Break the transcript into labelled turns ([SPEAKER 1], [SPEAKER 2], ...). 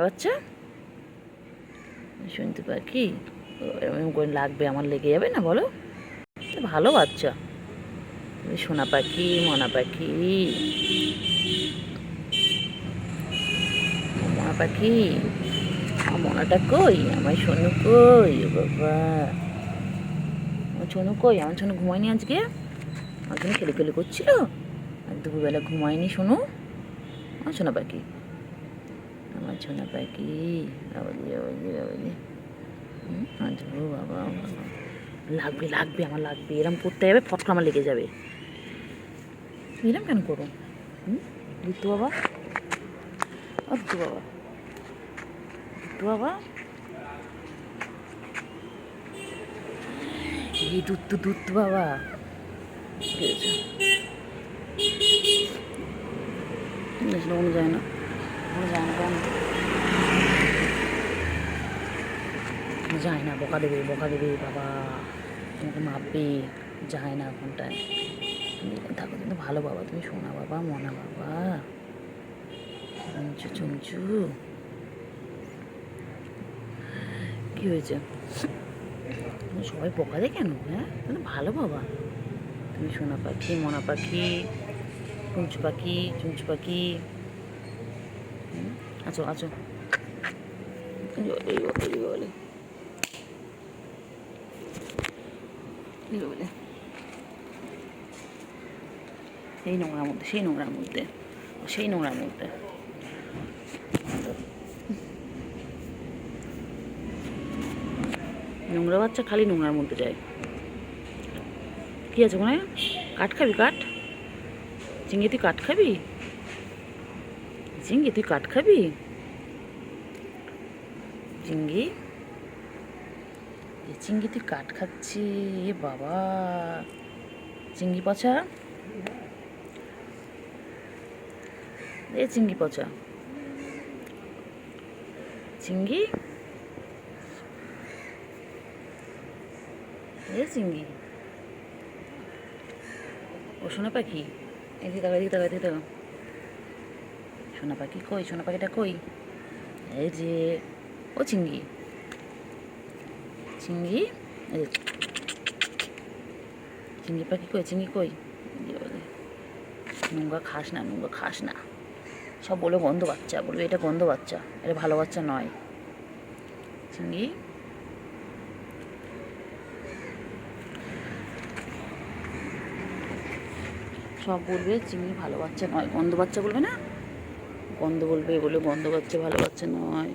[SPEAKER 1] বাচ্চা শুনতে পাখি এরকম করে লাগবে আমার, লেগে যাবে না বলো? ভালো বাচ্চা, সোনা পাখি, মনা পাখি, মনা পাখি। আমার মনাটা কই? আমার সোনু কই? ও বাবা, আমার সোনু কই? আমার সোনু ঘুমায়নি আজকে? আমার সোনু খেলে খেলে করছিল, আর দুপুরবেলা ঘুমায়নি সোনু। আমার সোনা পাখি, আমার সোনা পাখি। বাবা, লাগবে লাগবে, আমার লাগবে। এরম করতে যাবে, ফটকা আমার লেগে যাবে। এরম কেন করো? দুধু বাবা, ও দুধু বাবা, দুধু বাবা, এই দুধ বাবা। মনে যায় না, মনে যায় না, যায় না, বকা দেবে বাবা, তোমাকে মাপবে। যায় না এখনটায়, তুমি থাকো, কিন্তু ভালো বাবা, তুমি সোনা বাবা, মনা বাবা, চুমচু চুমচু। কি হয়েছে? সবাই বকা দেয় কেন? হ্যাঁ, তুমি ভালো বাবা, তুমি সোনা পাখি, মনা পাখি, চুমচু পাখি, চুমচু পাখি। আছো আছো, বলে সেই নোংরার মধ্যে, সেই নোংরার মধ্যে, সেই নোংরার মধ্যে। নোংরা বাচ্চা খালি নোংরার মধ্যে যায়। কি আছে ওখানে? কাঠ খাবি? কাঠ? চিংড়ি তুই কাঠ খাবি? চিংড়ি তুই কাঠ খাবি? চিংড়ি, চিংড়ি তুই কাঠ খাচ্ছি? এ বাবা, চিংড়ি পচা, এ চিংড়ি পচা, চিংড়ি, এ চিংড়ি। ও সোনা পাখি, এদিকে তাকা, এদিকে তাকা, এদিকে তাকা। সোনা পাখি কই? সোনা পাখিটা কই? এই যে, ও চিংড়ি, চিংড়ি, চিংড়ি পাখি কই? চিংড়ি কই? নোংরা খাস না, নোংরা খাস না। সব বলে গন্ধ বাচ্চা, বলবে এটা গন্ধ বাচ্চা, এটা ভালো বাচ্চা নয়। চিংড়ি, সব বলবে চিংড়ি ভালো বাচ্চা নয়, গন্ধ বাচ্চা বলবে না, গন্ধ বলবে, বলে গন্ধ বাচ্চা, ভালো বাচ্চা নয়।